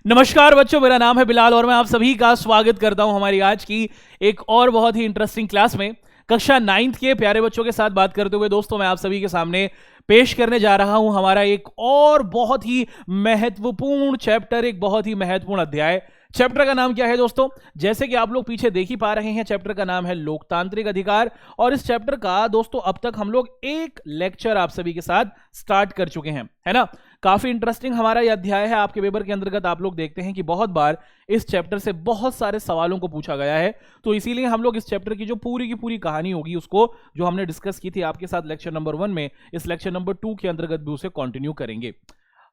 नमस्कार बच्चों, मेरा नाम है बिलाल और मैं आप सभी का स्वागत करता हूं हमारी आज की एक और बहुत ही इंटरेस्टिंग क्लास में। कक्षा 9th के प्यारे बच्चों के साथ बात करते हुए दोस्तों मैं आप सभी के सामने पेश करने जा रहा हूं हमारा एक और बहुत ही महत्वपूर्ण चैप्टर, एक बहुत ही महत्वपूर्ण अध्याय। चैप्टर का नाम क्या है दोस्तों? जैसे कि आप लोग पीछे देख ही पा रहे हैं, चैप्टर का नाम है लोकतांत्रिक अधिकार। और इस चैप्टर का दोस्तों अब तक हम लोग एक लेक्चर आप सभी के साथ स्टार्ट कर चुके हैं, है ना। काफी इंटरेस्टिंग हमारा यह अध्याय है। आपके पेपर के अंतर्गत आप लोग देखते हैं कि बहुत बार इस चैप्टर से बहुत सारे सवालों को पूछा गया है, तो इसीलिए हम लोग इस चैप्टर की जो पूरी की पूरी कहानी होगी उसको जो हमने डिस्कस की थी आपके साथ लेक्चर नंबर 1 में, इस लेक्चर नंबर 2 के अंतर्गत भी उसे कंटिन्यू करेंगे।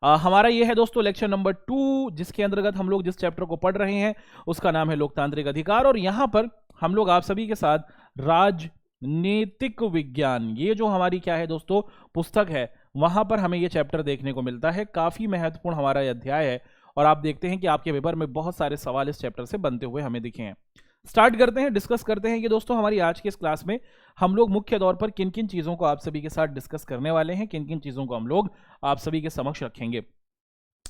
हमारा ये है दोस्तों लेक्चर नंबर 2, जिसके अंतर्गत हम लोग जिस चैप्टर को पढ़ रहे हैं उसका नाम है लोकतांत्रिक अधिकार। और यहां पर हम लोग आप सभी के साथ राजनीतिक विज्ञान, ये जो हमारी क्या है दोस्तों पुस्तक है, वहां पर हमें ये चैप्टर देखने को मिलता है। काफी महत्वपूर्ण हमारा यह अध्याय है और आप देखते हैं कि आपके पेपर में बहुत सारे सवाल इस चैप्टर से बनते हुए हमें दिखे हैं। स्टार्ट करते हैं, डिस्कस करते हैं कि दोस्तों हमारी आज की इस क्लास में हम लोग मुख्य तौर पर किन किन चीजों को आप सभी के साथ डिस्कस करने वाले हैं, किन किन चीजों को हम लोग आप सभी के समक्ष रखेंगे।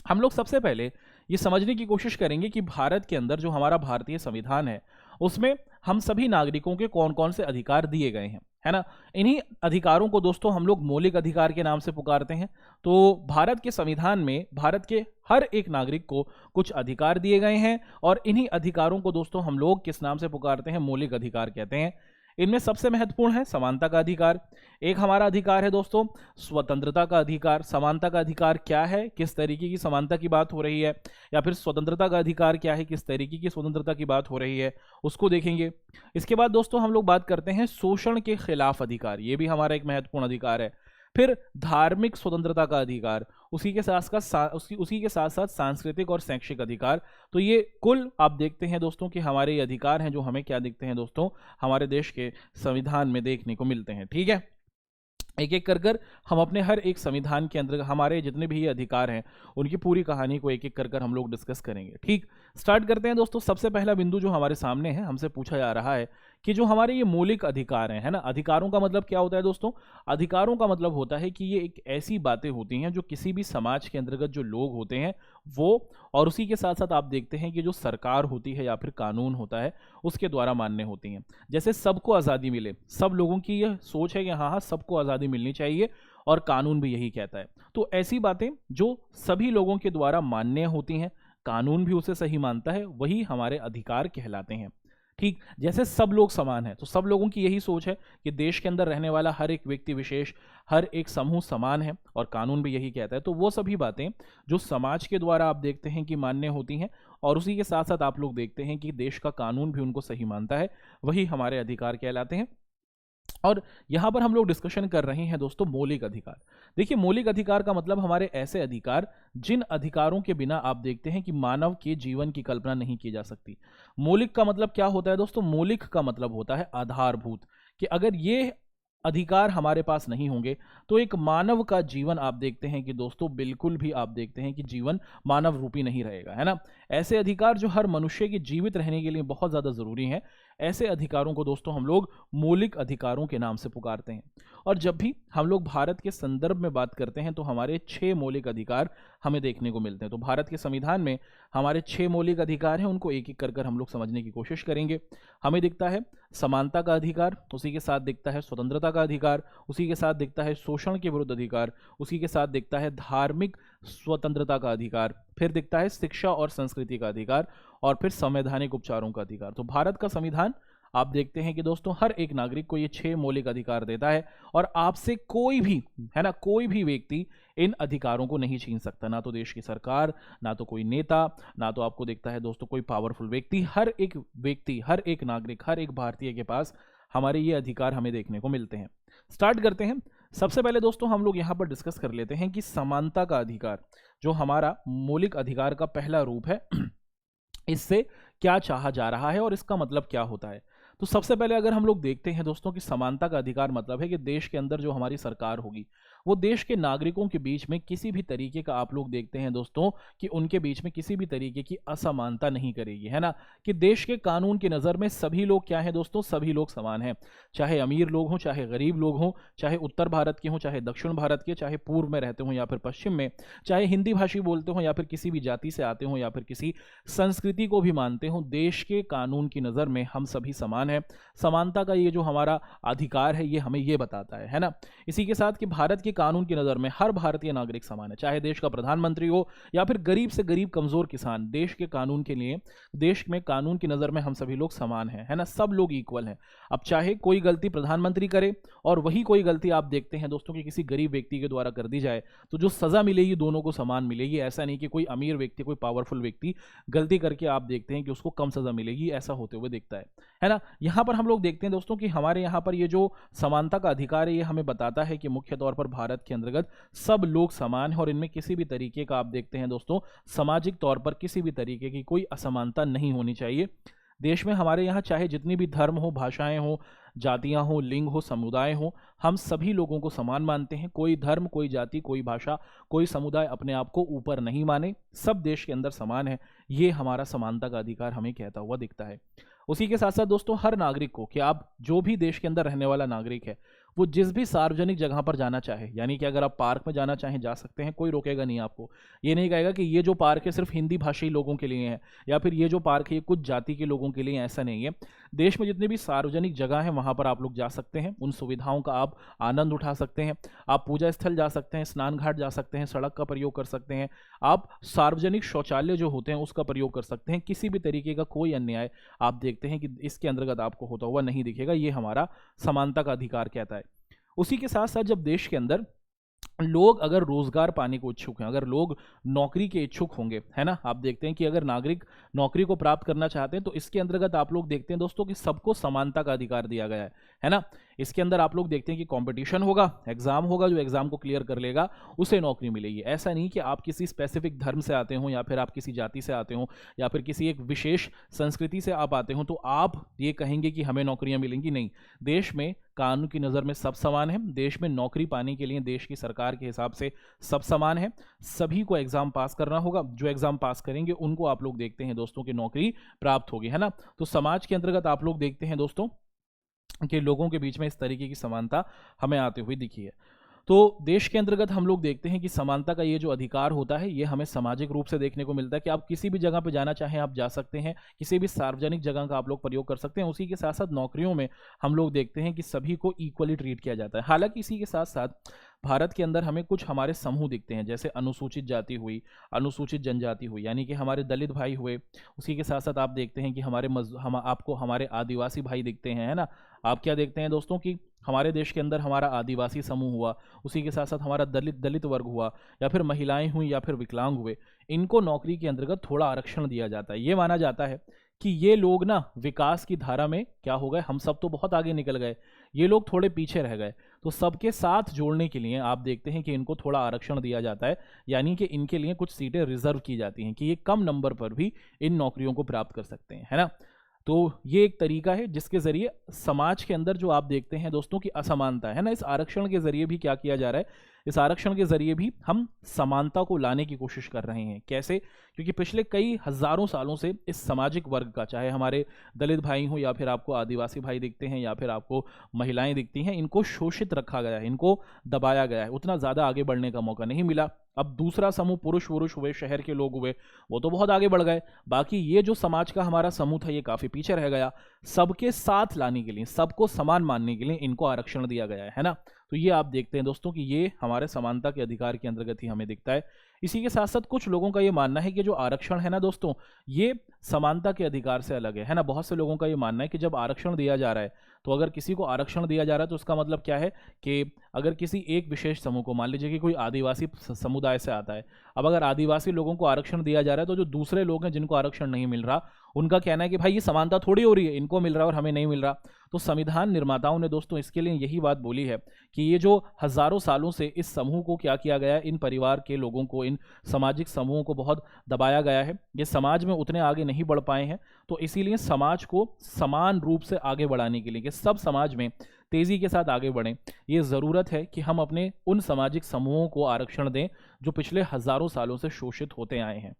हम लोग सबसे पहले ये समझने की कोशिश करेंगे कि भारत के अंदर जो हमारा भारतीय संविधान है उसमें हम सभी नागरिकों के कौन कौन से अधिकार दिए गए हैं, है ना। इन्हीं अधिकारों को दोस्तों हम लोग मौलिक अधिकार के नाम से पुकारते हैं। तो भारत के संविधान में भारत के हर एक नागरिक को कुछ अधिकार दिए गए हैं और इन्हीं अधिकारों को दोस्तों हम लोग किस नाम से पुकारते हैं? मौलिक अधिकार कहते हैं। इनमें सबसे महत्वपूर्ण है समानता का अधिकार। एक हमारा अधिकार है दोस्तों स्वतंत्रता का अधिकार। समानता का अधिकार क्या है, किस तरीके की समानता की बात हो रही है, या फिर स्वतंत्रता का अधिकार क्या है, किस तरीके की स्वतंत्रता की बात हो रही है, उसको देखेंगे। इसके बाद दोस्तों हम लोग बात करते हैं शोषण के खिलाफ अधिकार, ये भी हमारा एक महत्वपूर्ण अधिकार है। फिर धार्मिक स्वतंत्रता का अधिकार, उसी के साथ साथ सांस्कृतिक और शैक्षिक अधिकार। तो ये कुल आप देखते हैं दोस्तों कि हमारे ये अधिकार हैं जो हमें क्या दिखते हैं दोस्तों हमारे देश के संविधान में देखने को मिलते हैं। ठीक है, एक एक कर कर हम अपने हर एक संविधान के अंदर हमारे जितने भी ये अधिकार हैं उनकी पूरी कहानी को एक एक कर कर हम लोग डिस्कस करेंगे। ठीक, स्टार्ट करते हैं दोस्तों। सबसे पहला बिंदु जो हमारे सामने है, हमसे पूछा जा रहा है कि जो हमारे ये मौलिक अधिकार हैं, है ना। अधिकारों का मतलब क्या होता है दोस्तों? अधिकारों का मतलब होता है कि ये एक ऐसी बातें होती हैं जो किसी भी समाज के अंतर्गत जो लोग होते हैं वो, और उसी के साथ साथ आप देखते हैं कि जो सरकार होती है या फिर कानून होता है उसके द्वारा मान्य होती हैं। जैसे सबको आज़ादी मिले, सब लोगों की यह सोच है कि हाँ हाँ सबको आज़ादी मिलनी चाहिए और कानून भी यही कहता है। तो ऐसी बातें जो सभी लोगों के द्वारा मान्य होती हैं, कानून भी उसे सही मानता है, वही हमारे अधिकार कहलाते हैं। ठीक, जैसे सब लोग समान हैं, तो सब लोगों की यही सोच है कि देश के अंदर रहने वाला हर एक व्यक्ति विशेष, हर एक समूह समान है और कानून भी यही कहता है। तो वो सभी बातें जो समाज के द्वारा आप देखते हैं कि मान्य होती हैं और उसी के साथ साथ आप लोग देखते हैं कि देश का कानून भी उनको सही मानता है, वही हमारे अधिकार कहलाते हैं। और यहां पर हम लोग डिस्कशन कर रहे हैं दोस्तों मौलिक अधिकार। देखिए, मौलिक अधिकार का मतलब हमारे ऐसे अधिकार जिन अधिकारों के बिना आप देखते हैं कि मानव के जीवन की कल्पना नहीं की जा सकती। मौलिक का मतलब क्या होता है दोस्तों? मौलिक का मतलब होता है आधारभूत, कि अगर ये अधिकार हमारे पास नहीं होंगे तो एक मानव का जीवन आप देखते हैं कि दोस्तों बिल्कुल भी आप देखते हैं कि जीवन मानव रूपी नहीं रहेगा, है ना। ऐसे अधिकार जो हर मनुष्य के जीवित रहने के लिए बहुत ज़्यादा ज़रूरी हैं, ऐसे अधिकारों को दोस्तों हम लोग मौलिक अधिकारों के नाम से पुकारते हैं। और जब भी हम लोग भारत के संदर्भ में बात करते हैं तो हमारे 6 मौलिक अधिकार हमें देखने को मिलते हैं। तो भारत के संविधान में हमारे 6 मौलिक अधिकार हैं, उनको एक एक कर कर हम लोग समझने की कोशिश करेंगे। हमें दिखता है समानता का अधिकार, उसी के साथ दिखता है स्वतंत्रता का अधिकार, उसी के साथ दिखता है शोषण के विरुद्ध अधिकार, उसी के साथ दिखता है धार्मिक स्वतंत्रता का अधिकार, फिर दिखता है शिक्षा और संस्कृति का अधिकार, और फिर संवैधानिक उपचारों का अधिकार। तो भारत का संविधान आप देखते हैं कि दोस्तों हर एक नागरिक को ये 6 मौलिक अधिकार देता है और आपसे कोई भी, है ना, कोई भी व्यक्ति इन अधिकारों को नहीं छीन सकता। ना तो देश की सरकार, ना तो कोई नेता, ना तो आपको दिखता है दोस्तों कोई पावरफुल व्यक्ति। हर एक व्यक्ति, हर एक नागरिक, हर एक भारतीय के पास हमारे ये अधिकार हमें देखने को मिलते हैं। स्टार्ट करते हैं। सबसे पहले दोस्तों हम लोग यहाँ पर डिस्कस कर लेते हैं कि समानता का अधिकार जो हमारा मौलिक अधिकार का पहला रूप है, इससे क्या चाहा जा रहा है और इसका मतलब क्या होता है। तो सबसे पहले अगर हम लोग देखते हैं दोस्तों कि समानता का अधिकार मतलब है कि देश के अंदर जो हमारी सरकार होगी वो देश के नागरिकों के बीच में किसी भी तरीके का आप लोग देखते हैं दोस्तों कि उनके बीच में किसी भी तरीके की असमानता नहीं करेगी, है ना, कि देश के कानून की नज़र में सभी लोग क्या हैं दोस्तों, सभी लोग समान हैं। चाहे अमीर लोग हों, चाहे गरीब लोग हों, चाहे उत्तर भारत के हों, चाहे दक्षिण भारत के, चाहे पूर्व में रहते हों या फिर पश्चिम में, चाहे हिंदी भाषी बोलते हों या फिर किसी भी जाति से आते हों या फिर किसी संस्कृति को भी मानते हों, देश के कानून की नज़र में हम सभी समान हैं। समानता का ये जो हमारा अधिकार है ये हमें ये बताता है ना। इसी के साथ कि भारत के कानून की नज़र में हर भारतीय नागरिक समान है, चाहे देश का प्रधानमंत्री हो या फिर गरीब से गरीब कमज़ोर किसान, देश के कानून के लिए, देश में कानून की नज़र में हम सभी लोग समान हैं, है ना, सब लोग इक्वल हैं। अब चाहे कोई गलती प्रधानमंत्री करे और वही कोई गलती आप देखते हैं दोस्तों कि किसी गरीब व्यक्ति के द्वारा कर दी जाए, तो जो सज़ा मिलेगी दोनों को समान मिलेगी। ऐसा नहीं कि कोई अमीर व्यक्ति, कोई पावरफुल व्यक्ति गलती करके आप देखते हैं कि उसको कम सज़ा मिलेगी, ऐसा होते हुए दिखता है ना। यहाँ पर हम लोग देखते हैं दोस्तों कि हमारे यहाँ पर ये जो समानता का अधिकार है ये हमें बताता है कि मुख्य तौर पर भारत के अंतर्गत सब लोग समान हैं और इनमें किसी भी तरीके का आप देखते हैं दोस्तों सामाजिक तौर पर किसी भी तरीके की कोई असमानता नहीं होनी चाहिए। देश में हमारे यहाँ चाहे जितनी भी धर्म हो, भाषाएं हो, जातियां हो, लिंग हो, समुदाय हो, हम सभी लोगों को समान मानते हैं। कोई धर्म, कोई जाति, कोई भाषा, कोई समुदाय अपने आप को ऊपर नहीं माने, सब देश के अंदर समान है। ये हमारा समानता का अधिकार हमें कहता हुआ दिखता है। उसी के साथ साथ दोस्तों हर नागरिक को, कि आप जो भी देश के अंदर रहने वाला नागरिक है, वो जिस भी सार्वजनिक जगह पर जाना चाहे, यानी कि अगर आप पार्क में जाना चाहें जा सकते हैं, कोई रोकेगा नहीं आपको। ये नहीं कहेगा कि ये जो पार्क है सिर्फ हिंदी भाषी लोगों के लिए है या फिर ये जो पार्क है ये कुछ जाति के लोगों के लिए, ऐसा नहीं है। देश में जितनी भी सार्वजनिक जगह है वहाँ पर आप लोग जा सकते हैं, उन सुविधाओं का आप आनंद उठा सकते हैं। आप पूजा स्थल जा सकते हैं, स्नान घाट जा सकते हैं, सड़क का प्रयोग कर सकते हैं, आप सार्वजनिक शौचालय जो होते हैं उसका प्रयोग कर सकते हैं। किसी भी तरीके का कोई अन्याय आप देखते हैं कि इसके अंतर्गत आपको होता हुआ नहीं दिखेगा। ये हमारा समानता का अधिकार कहता है। उसी के साथ साथ जब देश के अंदर लोग अगर रोजगार पाने को इच्छुक हैं, अगर लोग नौकरी के इच्छुक होंगे, है ना, आप देखते हैं कि अगर नागरिक नौकरी को प्राप्त करना चाहते हैं तो इसके अंतर्गत आप लोग देखते हैं दोस्तों कि सबको समानता का अधिकार दिया गया है ना। इसके अंदर आप लोग देखते हैं कि कंपटीशन होगा, एग्जाम होगा, जो एग्जाम को क्लियर कर लेगा उसे नौकरी मिलेगी। ऐसा नहीं कि आप किसी स्पेसिफिक धर्म से आते हो या फिर आप किसी जाति से आते हो या फिर किसी एक विशेष संस्कृति से आप आते हो तो आप ये कहेंगे कि हमें नौकरियां मिलेंगी। नहीं, देश में कानून की नज़र में सब समान है। देश में नौकरी पाने के लिए देश की सरकार के हिसाब से सब समान है। सभी को एग्जाम पास करना होगा, जो एग्जाम पास करेंगे उनको आप लोग देखते हैं दोस्तों की नौकरी प्राप्त होगी, है ना। तो समाज के अंतर्गत आप लोग देखते हैं दोस्तों कि लोगों के बीच में इस तरीके की समानता हमें आती हुई दिखी है। तो देश के अंतर्गत हम लोग देखते हैं कि समानता का ये जो अधिकार होता है ये हमें सामाजिक रूप से देखने को मिलता है कि आप किसी भी जगह पे जाना चाहें आप जा सकते हैं, किसी भी सार्वजनिक जगह का आप लोग प्रयोग कर सकते हैं। उसी के साथ साथ नौकरियों में हम लोग देखते हैं कि सभी को इक्वली ट्रीट किया जाता है। हालांकि इसी के साथ साथ भारत के अंदर हमें कुछ हमारे समूह दिखते हैं, जैसे अनुसूचित जाति हुई, अनुसूचित जनजाति हुई, यानी कि हमारे दलित भाई हुए। उसी के साथ साथ आप देखते हैं कि आपको हमारे आदिवासी भाई दिखते हैं, है ना। आप क्या देखते हैं दोस्तों कि हमारे देश के अंदर हमारा आदिवासी समूह हुआ, उसी के साथ साथ हमारा दलित वर्ग हुआ, या फिर महिलाएं हुई या फिर विकलांग हुए, इनको नौकरी के अंतर्गत थोड़ा आरक्षण दिया जाता है। ये माना जाता है कि ये लोग ना विकास की धारा में क्या हो गए, हम सब तो बहुत आगे निकल गए, ये लोग थोड़े पीछे रह गए। तो सबके साथ जोड़ने के लिए आप देखते हैं कि इनको थोड़ा आरक्षण दिया जाता है, यानी कि इनके लिए कुछ सीटें रिजर्व की जाती हैं कि ये कम नंबर पर भी इन नौकरियों को प्राप्त कर सकते हैं, है ना। तो ये एक तरीका है जिसके जरिए समाज के अंदर जो आप देखते हैं दोस्तों की असमानता है ना, इस आरक्षण के जरिए भी क्या किया जा रहा है, इस आरक्षण के जरिए भी हम समानता को लाने की कोशिश कर रहे हैं। कैसे? क्योंकि पिछले कई हजारों सालों से इस सामाजिक वर्ग का, चाहे हमारे दलित भाई हों या फिर आपको आदिवासी भाई दिखते हैं या फिर आपको महिलाएं दिखती हैं, इनको शोषित रखा गया है, इनको दबाया गया है, उतना ज़्यादा आगे बढ़ने का मौका नहीं मिला। अब दूसरा समूह पुरुष हुए, शहर के लोग हुए, वो तो बहुत आगे बढ़ गए। बाकी ये जो समाज का हमारा समूह था ये काफ़ी पीछे रह गया। सबके साथ लाने के लिए, सबको समान मानने के लिए इनको आरक्षण दिया गया है ना। तो ये आप देखते हैं दोस्तों कि ये हमारे समानता के अधिकार के अंतर्गत ही हमें दिखता है। इसी के साथ साथ कुछ लोगों का ये मानना है कि जो आरक्षण है ना दोस्तों, ये समानता के अधिकार से अलग है ना। बहुत से लोगों का ये मानना है कि जब आरक्षण दिया जा रहा है, तो अगर किसी को आरक्षण दिया जा रहा है तो उसका मतलब क्या है कि अगर किसी एक विशेष समूह को, मान लीजिए कि कोई आदिवासी समुदाय से आता है, अब अगर आदिवासी लोगों को आरक्षण दिया जा रहा है तो जो दूसरे लोग हैं जिनको आरक्षण नहीं मिल रहा उनका कहना है कि भाई ये समानता थोड़ी हो रही है, इनको मिल रहा है और हमें नहीं मिल रहा। तो संविधान निर्माताओं ने दोस्तों इसके लिए यही बात बोली है कि ये जो हजारों सालों से इस समूह को क्या किया गया है, इन परिवार के लोगों को, इन सामाजिक समूहों को बहुत दबाया गया है, ये समाज में उतने आगे नहीं बढ़ पाए हैं। तो इसीलिए समाज को समान रूप से आगे बढ़ाने के लिए कि सब समाज में तेजी के साथ आगे बढ़ें, ये ज़रूरत है कि हम अपने उन सामाजिक समूहों को आरक्षण दें जो पिछले हजारों सालों से शोषित होते आए हैं।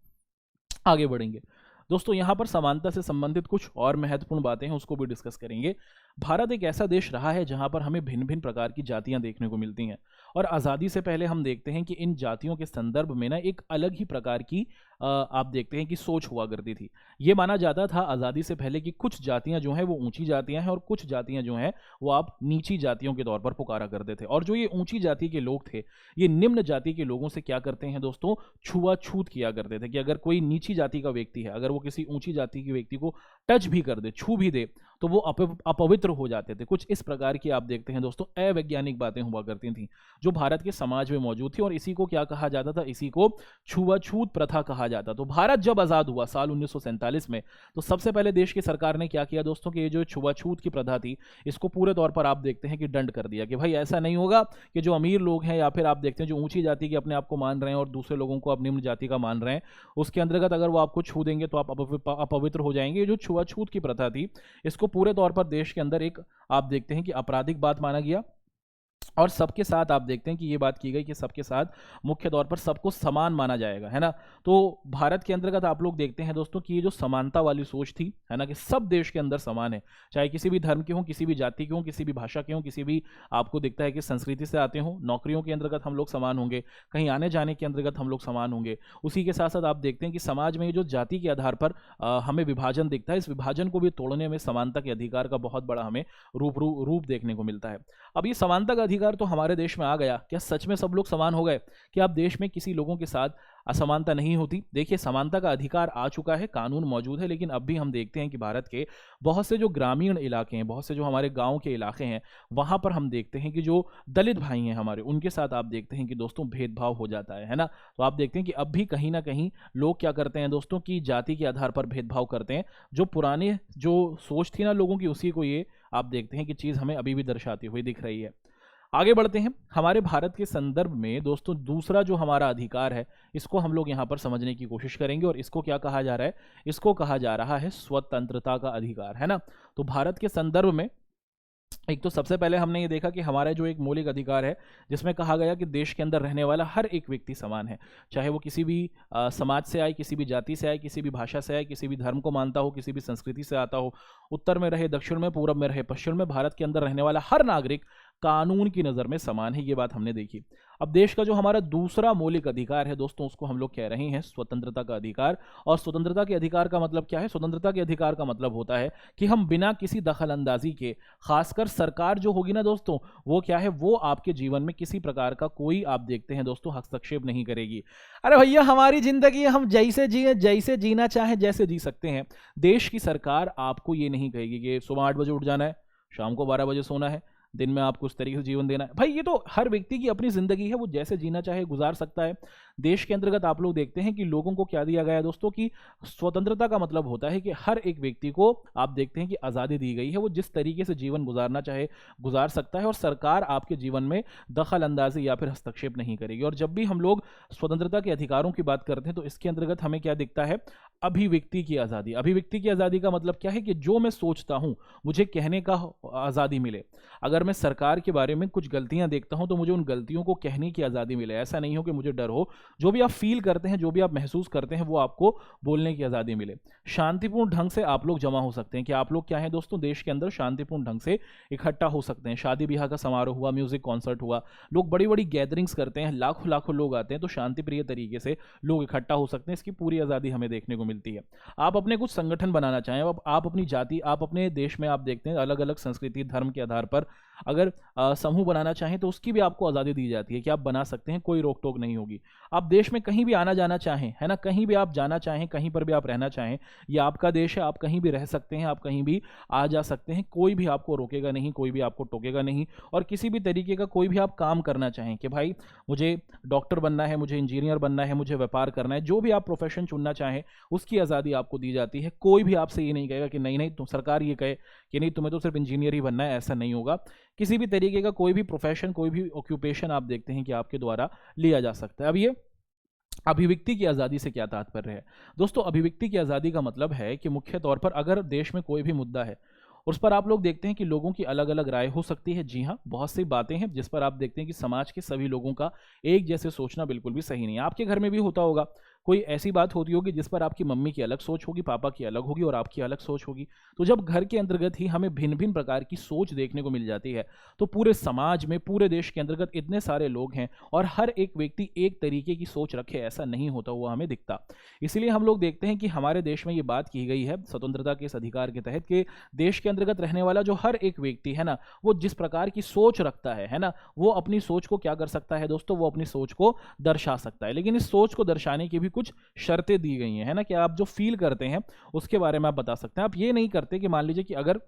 आगे बढ़ेंगे दोस्तों, यहाँ पर समानता से संबंधित कुछ और महत्वपूर्ण बातें हैं, उसको भी डिस्कस करेंगे। भारत एक ऐसा देश रहा है जहाँ पर हमें भिन्न भिन्न प्रकार की जातियाँ देखने को मिलती हैं, और आज़ादी से पहले हम देखते हैं कि इन जातियों के संदर्भ में ना एक अलग ही प्रकार की आप देखते हैं कि सोच हुआ करती थी। ये माना जाता था आज़ादी से पहले कि कुछ जातियाँ जो हैं वो ऊंची जातियाँ हैं और कुछ जातियाँ जो हैं वो आप नीची जातियों के तौर पर पुकारा करते थे। और जो ये ऊंची जाति के लोग थे, ये निम्न जाति के लोगों से क्या करते हैं दोस्तों, छुआछूत किया करते थे कि अगर कोई नीची जाति का व्यक्ति है, अगर वो किसी ऊंची जाति के व्यक्ति को टच भी कर दे, छू भी दे, तो वो अपवित्र हो जाते थे। कुछ इस प्रकार की आप देखते हैं दोस्तों अवैज्ञानिक बातें हुआ करती थी जो भारत के समाज में मौजूद थी, और इसी को क्या कहा जाता था, इसी को छुआछूत प्रथा कहा जाता। तो भारत जब आज़ाद हुआ साल 1947 में, तो सबसे पहले देश की सरकार ने क्या किया दोस्तों कि ये जो छुआछूत की प्रथा थी, इसको पूरे तौर पर आप देखते हैं कि दंड कर दिया कि भाई ऐसा नहीं होगा कि जो अमीर लोग हैं या फिर आप देखते हैं जो ऊंची जाति के अपने आप को मान रहे हैं और दूसरे लोगों को आप निम्न जाति का मान रहे हैं, उसके अंतर्गत अगर वो आपको छू देंगे तो आप अपवित्र हो जाएंगे। ये जो छुआछूत की प्रथा थी, इसको पूरे तौर पर देश के अंदर एक आप देखते हैं कि आपराधिक बात माना गया, और सबके साथ आप देखते हैं कि ये बात की गई कि सबके साथ मुख्य तौर पर सबको समान माना जाएगा, है ना। तो भारत के अंतर्गत आप लोग देखते हैं दोस्तों कि ये जो समानता वाली सोच थी, है ना, कि सब देश के अंदर समान है, चाहे किसी भी धर्म के हों, किसी भी जाति के हों, किसी भी भाषा के हों, किसी भी आपको दिखता है कि संस्कृति से आते हों, नौकरियों के अंतर्गत हम लोग समान होंगे, कहीं आने जाने के अंतर्गत हम लोग समान होंगे। उसी के साथ साथ आप देखते हैं कि समाज में ये जो जाति के आधार पर हमें विभाजन दिखता है, इस विभाजन को भी तोड़ने में समानता के अधिकार का बहुत बड़ा हमें रूप देखने को मिलता है। अब ये समानता का अधिकार तो हमारे देश में आ गया, क्या सच में सब लोग समान हो गए? क्या अब देश में किसी लोगों के साथ असमानता नहीं होती? देखिए, समानता का अधिकार आ चुका है, कानून मौजूद है, लेकिन अब भी हम देखते हैं कि भारत के बहुत से जो ग्रामीण इलाके हैं, बहुत से जो हमारे गांव के इलाके हैं, वहां पर हम देखते हैं कि जो दलित भाई हैं हमारे, उनके साथ आप देखते हैं कि दोस्तों भेदभाव हो जाता है ना। तो आप देखते हैं कि अब भी कहीं ना कहीं लोग क्या करते हैं दोस्तों की जाति के आधार पर भेदभाव करते हैं। जो पुराने जो सोच थी ना लोगों की, उसी को ये आप देखते हैं कि चीज़ हमें अभी भी दर्शाती हुई दिख रही है। आगे बढ़ते हैं। हमारे भारत के संदर्भ में दोस्तों दूसरा जो हमारा अधिकार है, इसको हम लोग यहाँ पर समझने की कोशिश करेंगे, और इसको क्या कहा जा रहा है, इसको कहा जा रहा है स्वतंत्रता का अधिकार, है ना। तो भारत के संदर्भ में एक तो सबसे पहले हमने ये देखा कि हमारा जो एक मौलिक अधिकार है, जिसमें कहा गया कि देश के अंदर रहने वाला हर एक व्यक्ति समान है, चाहे वो किसी भी समाज से आए, किसी भी जाति से आए, किसी भी भाषा से आए, किसी भी धर्म को मानता हो, किसी भी संस्कृति से आता हो, उत्तर में रहे, दक्षिण में, पूरब में रहे, पश्चिम में, भारत के अंदर रहने वाला हर नागरिक कानून की नज़र में समान है। ये बात हमने देखी। अब देश का जो हमारा दूसरा मौलिक अधिकार है दोस्तों, उसको हम लोग कह रहे हैं स्वतंत्रता का अधिकार। और स्वतंत्रता के अधिकार का मतलब क्या है? स्वतंत्रता के अधिकार का मतलब होता है कि हम बिना किसी दखल अंदाजी के, खासकर सरकार जो होगी ना दोस्तों, वो क्या है, वो आपके जीवन में किसी प्रकार का कोई आप देखते हैं दोस्तों हस्तक्षेप नहीं करेगी। अरे भैया, हमारी जिंदगी हम जैसे जिए, जैसे जीना चाहे जैसे जी सकते हैं। देश की सरकार आपको ये नहीं कहेगी कि सुबह 8 बजे उठ जाना है, शाम को 12 बजे सोना है, दिन में आपको उस तरीके से जीवन देना है। भाई ये तो हर व्यक्ति की अपनी जिंदगी है, वो जैसे जीना चाहे गुजार सकता है। देश के अंतर्गत आप लोग देखते हैं कि लोगों को क्या दिया गया है दोस्तों, कि स्वतंत्रता का मतलब होता है कि हर एक व्यक्ति को आप देखते हैं कि आज़ादी दी गई है, वो जिस तरीके से जीवन गुजारना चाहे गुजार सकता है, और सरकार आपके जीवन में दखल अंदाजी या फिर हस्तक्षेप नहीं करेगी। और जब भी हम लोग स्वतंत्रता के अधिकारों की बात करते हैं, तो इसके अंतर्गत हमें क्या दिखता है, अभिव्यक्ति की आज़ादी। अभिव्यक्ति की आज़ादी का मतलब क्या है कि जो मैं सोचता हूँ मुझे कहने का आज़ादी मिले। अगर मैं सरकार के बारे में कुछ गलतियां देखता हूं तो मुझे उन गलतियों को कहने की आज़ादी मिले। ऐसा नहीं हो कि मुझे डर हो, जो भी आप फील करते हैं, जो भी आप महसूस करते हैं, वो आपको बोलने की आज़ादी मिले। शांतिपूर्ण ढंग से आप लोग जमा हो सकते हैं, कि आप लोग क्या है दोस्तों, देश के अंदर शांतिपूर्ण ढंग से इकट्ठा हो सकते हैं। शादी ब्याह का समारोह हुआ, म्यूजिक कॉन्सर्ट हुआ, लोग बड़ी बड़ी गैदरिंग्स करते हैं, लाखों लाखों लोग आते हैं, तो शांतिप्रिय तरीके से लोग इकट्ठा हो सकते हैं। इसकी पूरी आज़ादी हमें देखने को मिलती है। आप अपने कुछ संगठन बनाना चाहें, आप अपनी जाति, आप अपने देश में आप देखते हैं अलग अलग संस्कृति धर्म के आधार पर अगर समूह बनाना चाहें तो उसकी भी आपको आज़ादी दी जाती है कि आप बना सकते हैं, कोई रोक टोक नहीं होगी। आप देश में कहीं भी आना जाना चाहें, है ना, कहीं भी आप जाना चाहें, कहीं पर भी आप रहना चाहें, ये आपका देश है, आप कहीं भी रह सकते हैं, आप कहीं भी आ जा सकते हैं, कोई भी आपको रोकेगा नहीं, कोई भी आपको टोकेगा नहीं। और किसी भी तरीके का कोई भी आप काम करना चाहें कि भाई मुझे डॉक्टर बनना है, मुझे इंजीनियर बनना है, मुझे व्यापार करना है, जो भी आप प्रोफेशन चुनना चाहें उसकी आज़ादी आपको दी जाती है। कोई भी आपसे ये नहीं कहेगा कि नहीं नहीं, तुम सरकार ये कहे कि नहीं तुम्हें तो सिर्फ इंजीनियर ही बनना है, ऐसा नहीं होगा। किसी भी तरीके का कोई भी प्रोफेशन, कोई भी ऑक्यूपेशन आप देखते हैं कि आपके द्वारा लिया जा सकता है। अब ये अभिव्यक्ति की आज़ादी से क्या तात्पर्य है दोस्तों? अभिव्यक्ति की आज़ादी का मतलब है कि मुख्य तौर पर अगर देश में कोई भी मुद्दा है उस पर आप लोग देखते हैं कि लोगों की अलग अलग राय हो सकती है। जी हाँ, बहुत सी बातें हैं जिस पर आप देखते हैं कि समाज के सभी लोगों का एक जैसे सोचना बिल्कुल भी सही नहीं है। आपके घर में भी होता होगा, कोई ऐसी बात होती होगी जिस पर आपकी मम्मी की अलग सोच होगी, पापा की अलग होगी और आपकी अलग सोच होगी। तो जब घर के अंतर्गत ही हमें भिन्न भिन्न प्रकार की सोच देखने को मिल जाती है तो पूरे समाज में, पूरे देश के अंतर्गत इतने सारे लोग हैं और हर एक व्यक्ति एक तरीके की सोच रखे, ऐसा नहीं होता हुआ हमें दिखता। इसलिए हम लोग देखते हैं कि हमारे देश में ये बात की गई है स्वतंत्रता के इस अधिकार के तहत कि देश के अंतर्गत रहने वाला जो हर एक व्यक्ति है ना, वो जिस प्रकार की सोच रखता है ना, वो अपनी सोच को क्या कर सकता है दोस्तों? वो अपनी सोच को दर्शा सकता है। लेकिन इस सोच को दर्शाने की भी कुछ शर्तें दी गई हैं, है ना, कि आप जो फील करते हैं उसके बारे में आप बता सकते हैं। आप ये नहीं करते कि मान लीजिए कि अगर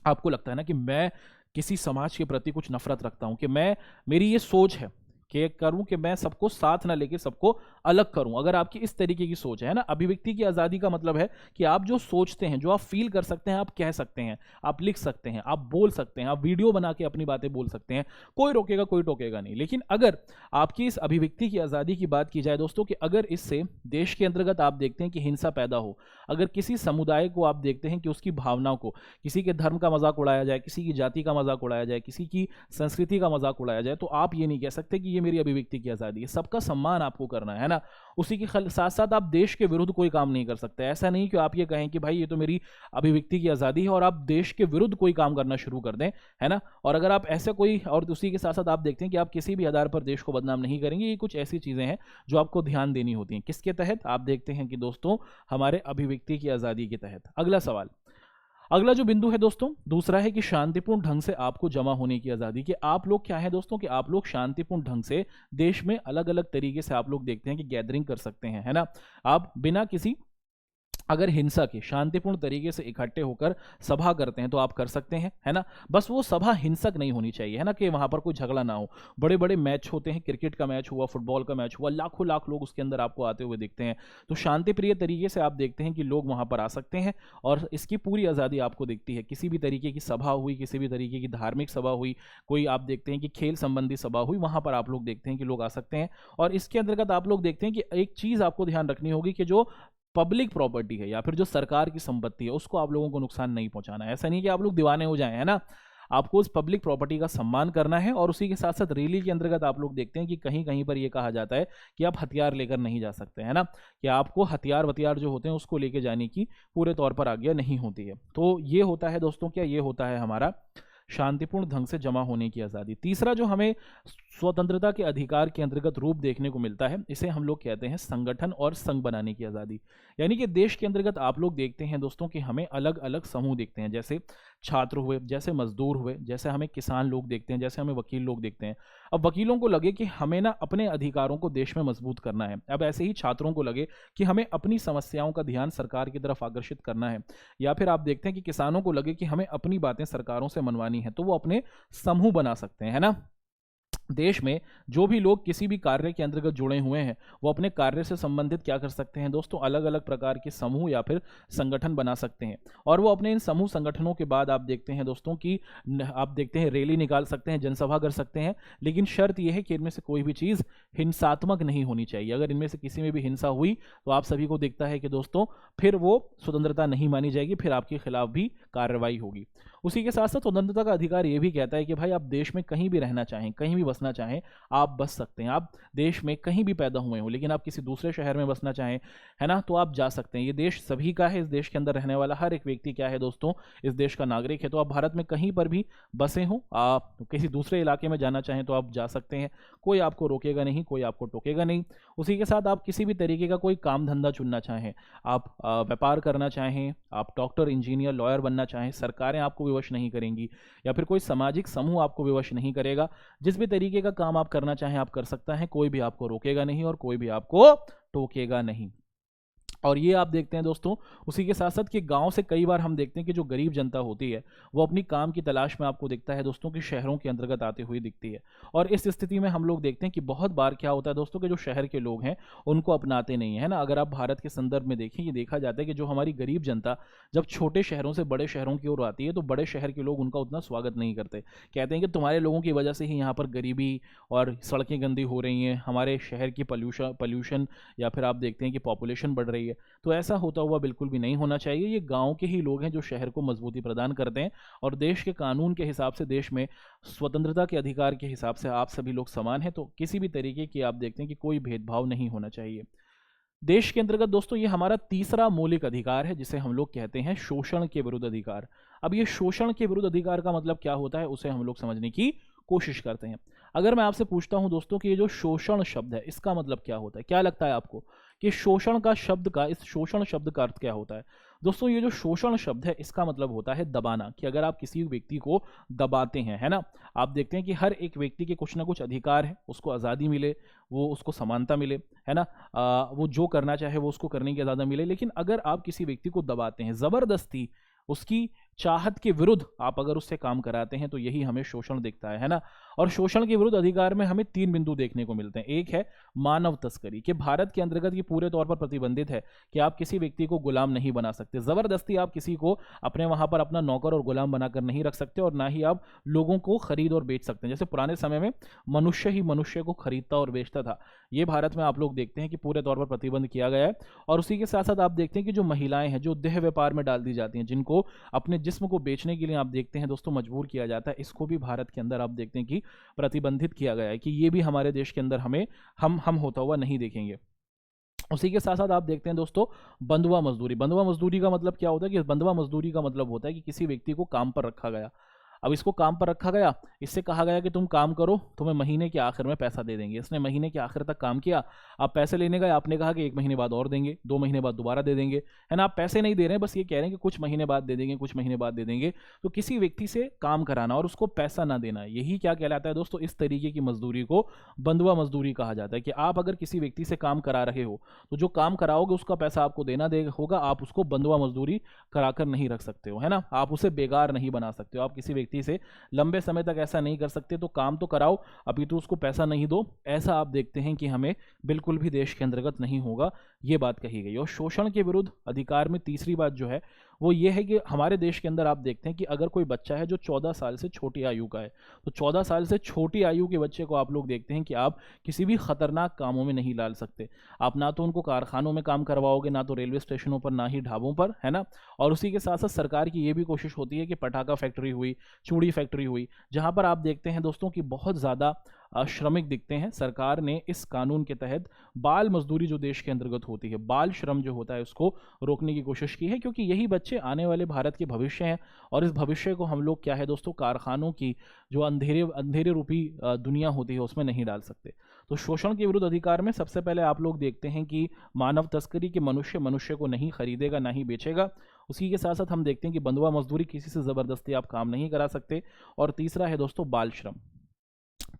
आपको लगता है ना कि मैं किसी समाज के प्रति कुछ नफरत रखता हूं, कि मैं, मेरी ये सोच है कि करूं कि मैं सबको साथ ना लेके सबको अलग करूं, अगर आपकी इस तरीके की सोच है ना, अभिव्यक्ति की आज़ादी का मतलब है कि आप जो सोचते हैं, जो आप फील कर सकते हैं, आप कह सकते हैं, आप लिख सकते हैं, आप बोल सकते हैं, आप वीडियो बना के अपनी बातें बोल सकते हैं, कोई रोकेगा, कोई टोकेगा नहीं। लेकिन अगर आपकी इस अभिव्यक्ति की आज़ादी की बात की जाए दोस्तों, कि अगर इससे देश के अंतर्गत आप देखते हैं कि हिंसा पैदा हो, अगर किसी समुदाय को आप देखते हैं कि उसकी भावनाओं को, किसी के धर्म का मजाक उड़ाया जाए, किसी की जाति का मजाक उड़ाया जाए, किसी की संस्कृति का मजाक उड़ाया जाए, तो आप ये नहीं कह सकते कि ये मेरी अभिव्यक्ति की आज़ादी है। सबका सम्मान आपको करना है ना। उसी के साथ साथ आप देश के विरुद्ध कोई काम नहीं कर सकते। ऐसा नहीं कि आप ये कहें कि भाई ये तो मेरी अभिव्यक्ति की आज़ादी है और आप देश के विरुद्ध कोई काम करना शुरू कर दें, है ना। और अगर आप ऐसे कोई, और उसी के साथ साथ आप देखते हैं कि आप किसी भी आधार पर देश को बदनाम नहीं करेंगे। ये कुछ ऐसी चीज़ें हैं जो आपको ध्यान देनी होती हैं। किसके तहत? आप देखते हैं कि दोस्तों हमारे अभिव्यक्ति की आज़ादी के तहत। अगला सवाल, अगला जो बिंदु है दोस्तों दूसरा है कि शांतिपूर्ण ढंग से आपको जमा होने की आज़ादी। कि आप लोग क्या है दोस्तों, कि आप लोग शांतिपूर्ण ढंग से देश में अलग अलग तरीके से आप लोग देखते हैं कि गैदरिंग कर सकते हैं, है ना। आप बिना किसी अगर हिंसा के शांतिपूर्ण तरीके से इकट्ठे होकर सभा करते हैं तो आप कर सकते हैं, है ना। बस वो सभा हिंसक नहीं होनी चाहिए, है ना, कि वहां पर कोई झगड़ा ना हो। बड़े बड़े मैच होते हैं, क्रिकेट का मैच हुआ, फुटबॉल का मैच हुआ, लाखों लाख लोग उसके अंदर आपको आते हुए दिखते हैं। तो शांतिप्रिय तरीके से आप देखते हैं कि लोग वहां पर आ सकते हैं और इसकी पूरी आज़ादी आपको दिखती है। किसी भी तरीके की सभा हुई, किसी भी तरीके की धार्मिक सभा हुई, कोई आप देखते हैं कि खेल संबंधी सभा हुई, वहां पर आप लोग देखते हैं कि लोग आ सकते हैं। और इसके अंतर्गत आप लोग देखते हैं कि एक चीज़ आपको ध्यान रखनी होगी कि जो पब्लिक प्रॉपर्टी है या फिर जो सरकार की संपत्ति है उसको आप लोगों को नुकसान नहीं पहुंचाना है। ऐसा नहीं कि आप लोग दीवाने हो जाएं, है ना। आपको उस पब्लिक प्रॉपर्टी का सम्मान करना है। और उसी के साथ साथ रैली के अंतर्गत आप लोग देखते हैं कि कहीं कहीं पर यह कहा जाता है कि आप हथियार लेकर नहीं जा सकते, है ना, कि आपको हथियार वथियार जो होते हैं उसको लेके जाने की पूरे तौर पर आज्ञा नहीं होती है। तो ये होता है दोस्तों, क्या ये होता है हमारा शांतिपूर्ण ढंग से जमा होने की आज़ादी। तीसरा जो हमें स्वतंत्रता के अधिकार के अंतर्गत रूप देखने को मिलता है, इसे हम लोग कहते हैं संगठन और संघ बनाने की आज़ादी। यानी कि देश के अंतर्गत आप लोग देखते हैं दोस्तों कि हमें अलग अलग समूह देखते हैं, जैसे छात्र हुए, जैसे मजदूर हुए, जैसे हमें किसान लोग देखते हैं, जैसे हमें वकील लोग देखते हैं। अब वकीलों को लगे कि हमें ना अपने अधिकारों को देश में मजबूत करना है, अब ऐसे ही छात्रों को लगे कि हमें अपनी समस्याओं का ध्यान सरकार की तरफ आकर्षित करना है, या फिर आप देखते हैं कि किसानों को लगे कि हमें अपनी बातें सरकारों से मनवानी है, तो वो अपने समूह बना सकते हैं, है ना। देश में जो भी लोग किसी भी कार्य के अंतर्गत जुड़े हुए हैं वो अपने कार्य से संबंधित क्या कर सकते हैं दोस्तों, अलग अलग प्रकार के समूह या फिर संगठन बना सकते हैं। और वो अपने इन समूह संगठनों के बाद आप देखते हैं दोस्तों कि आप देखते हैं रैली निकाल सकते हैं, जनसभा कर सकते हैं। लेकिन शर्त यह है कि इनमें से कोई भी चीज़ हिंसात्मक नहीं होनी चाहिए। अगर इनमें से किसी में भी हिंसा हुई तो आप सभी को दिखता है कि दोस्तों फिर वो स्वतंत्रता नहीं मानी जाएगी, फिर आपके खिलाफ भी कार्रवाई होगी। उसी के साथ साथ स्वतंत्रता का अधिकार ये भी कहता है कि भाई आप देश में कहीं भी रहना चाहें, कहीं भी बसना बसना चाहें आप बस सकते हैं। आप देश में कहीं भी पैदा हुए हो लेकिन आप किसी दूसरे शहर में बसना चाहें, है ना, तो आप जा सकते हैं। ये देश सभी का है, इस देश के अंदर रहने वाला हर एक व्यक्ति क्या है दोस्तों, इस देश का नागरिक है। तो आप भारत में कहीं पर भी बसे हो, आप किसी दूसरे इलाके में जाना चाहें तो आप जा सकते हैं, कोई आपको रोकेगा नहीं, कोई आपको टोकेगा नहीं। उसी के साथ आप किसी भी तरीके का कोई काम धंधा चुनना चाहें, आप व्यापार करना चाहें, आप डॉक्टर, इंजीनियर, लॉयर बनना चाहें, सरकारें आपको विवश नहीं करेंगी या फिर कोई सामाजिक समूह आपको विवश नहीं करेगा। जिस भी तरीके का काम आप करना चाहें आप कर सकते हैं, कोई भी आपको रोकेगा नहीं और कोई भी आपको टोकेगा नहीं। और ये आप देखते हैं दोस्तों, उसी के साथ साथ कि गांव से कई बार हम देखते हैं कि जो गरीब जनता होती है वो अपनी काम की तलाश में आपको दिखता है दोस्तों कि शहरों के अंतर्गत आते हुए दिखती है। और इस स्थिति में हम लोग देखते हैं कि बहुत बार क्या होता है दोस्तों कि जो शहर के लोग हैं उनको अपनाते नहीं है ना। अगर आप भारत के संदर्भ में देखें, ये देखा जाता है कि जो हमारी गरीब जनता जब छोटे शहरों से बड़े शहरों की ओर आती है तो बड़े शहर के लोग उनका उतना स्वागत नहीं करते। कहते हैं कि तुम्हारे लोगों की वजह से ही यहाँ पर गरीबी और सड़कें गंदी हो रही हैं, हमारे शहर की पॉल्यूशन या फिर आप देखते हैं कि पॉपुलेशन बढ़ रही है। तो ऐसा होता हुआ बिल्कुल भी नहीं होना चाहिए। ये गांव के ही लोग हैं जो शहर को मजबूती प्रदान करते हैं और देश के कानून के हिसाब से, देश में स्वतंत्रता के अधिकार के हिसाब से आप सभी लोग समान हैं। तो किसी भी तरीके की आप देखते हैं कि कोई भेदभाव नहीं होना चाहिए। देश के अंतर्गत दोस्तों ये हमारा तीसरा मौलिक अधिकार है जिसे हम लोग कहते हैं शोषण के विरुद्ध अधिकार। अब ये शोषण के विरुद्ध अधिकार का मतलब क्या होता है उसे हम लोग समझने की कोशिश करते हैं। अगर मैं आपसे पूछता हूं दोस्तों कि ये जो शोषण शब्द है इसका मतलब क्या होता है, क्या लगता है आपको कि शोषण का शब्द का, इस शोषण शब्द का अर्थ क्या होता है? दोस्तों ये जो शोषण शब्द है इसका मतलब होता है दबाना, कि अगर आप किसी व्यक्ति को दबाते हैं, है ना। आप देखते हैं कि हर एक व्यक्ति के कुछ ना कुछ अधिकार है, उसको आज़ादी मिले, वो उसको समानता मिले, है ना, वो जो करना चाहे वो उसको करने की आज़ादी मिले। लेकिन अगर आप किसी व्यक्ति को दबाते हैं, ज़बरदस्ती उसकी चाहत के विरुद्ध आप अगर उससे काम कराते हैं तो यही हमें शोषण दिखता है ना। और शोषण के विरुद्ध अधिकार में हमें 3 बिंदु देखने को मिलते हैं। एक है मानव तस्करी, कि भारत के अंतर्गत ये पूरे तौर पर प्रतिबंधित है कि आप किसी व्यक्ति को गुलाम नहीं बना सकते, जबरदस्ती आप किसी को अपने वहां पर अपना नौकर और गुलाम बनाकर नहीं रख सकते, और ना ही आप लोगों को खरीद और बेच सकते हैं। जैसे पुराने समय में मनुष्य ही मनुष्य को खरीदता और बेचता था, ये भारत में आप लोग देखते हैं कि पूरे तौर पर प्रतिबंध किया गया है। और उसी के साथ साथ आप देखते हैं कि जो महिलाएं हैं जो देह व्यापार में डाल दी जाती हैं, जिनको अपने जिस्म को बेचने के लिए आप देखते हैं दोस्तों मजबूर किया जाता है, इसको भी भारत के अंदर आप देखते हैं कि प्रतिबंधित किया गया है, कि ये भी हमारे देश के अंदर हमें हम होता हुआ नहीं देखेंगे। उसी के साथ साथ आप देखते हैं दोस्तों बंधुआ मजदूरी। बंधुआ मजदूरी का मतलब क्या होता है कि बंधुआ मजदूरी का मतलब होता है कि किसी व्यक्ति को काम पर रखा गया। अब इसको काम पर रखा गया, इससे कहा गया कि तुम काम करो, तुम्हें महीने के आखिर में पैसा दे देंगे। इसने महीने के आखिर तक काम किया, आप पैसे लेने गए, आपने कहा कि 1 महीने बाद और देंगे, 2 महीने बाद दोबारा दे देंगे, है ना। आप पैसे नहीं दे रहे हैं, बस ये कह रहे हैं कि कुछ महीने बाद दे देंगे, कुछ महीने बाद दे देंगे। तो किसी व्यक्ति से काम कराना और उसको पैसा ना देना, यही क्या कहलाता है दोस्तों, इस तरीके की मजदूरी को बंधुआ मजदूरी कहा जाता है। कि आप अगर किसी व्यक्ति से काम करा रहे हो तो जो काम कराओगे उसका पैसा आपको देना होगा, आप उसको बंधुआ मजदूरी कराकर नहीं रख सकते हो, है ना। आप उसे बेकार नहीं बना सकते हो, आप किसी व्यक्ति से लंबे समय तक ऐसा नहीं कर सकते। तो काम तो कराओ, अभी तो उसको पैसा नहीं दो, ऐसा आप देखते हैं कि हमें बिल्कुल भी देश के अंतर्गत नहीं होगा, ये बात कही गई। और शोषण के विरुद्ध अधिकार में तीसरी बात जो है वो ये है कि हमारे देश के अंदर आप देखते हैं कि अगर कोई बच्चा है जो 14 साल से छोटी आयु का है, तो 14 साल से छोटी आयु के बच्चे को आप लोग देखते हैं कि आप किसी भी खतरनाक कामों में नहीं डाल सकते। आप ना तो उनको कारखानों में काम करवाओगे, ना तो रेलवे स्टेशनों पर, ना ही ढाबों पर, है ना। और उसी के साथ साथ सरकार की ये भी कोशिश होती है कि पटाखा फैक्ट्री हुई, चूड़ी फैक्ट्री हुई, जहाँ पर आप देखते हैं दोस्तों कि बहुत ज़्यादा श्रमिक दिखते हैं। सरकार ने इस कानून के तहत बाल मजदूरी जो देश के अंतर्गत होती है, बाल श्रम जो होता है, उसको रोकने की कोशिश की है, क्योंकि यही बच्चे आने वाले भारत के भविष्य हैं। और इस भविष्य को हम लोग क्या है दोस्तों, कारखानों की जो अंधेरे रूपी दुनिया होती है उसमें नहीं डाल सकते। तो शोषण के विरुद्ध अधिकार में सबसे पहले आप लोग देखते हैं कि मानव तस्करी, के मनुष्य को नहीं खरीदेगा ना ही बेचेगा। उसी के साथ साथ हम देखते हैं कि बंधुआ मजदूरी, किसी से ज़बरदस्ती आप काम नहीं करा सकते। और तीसरा है दोस्तों बाल श्रम।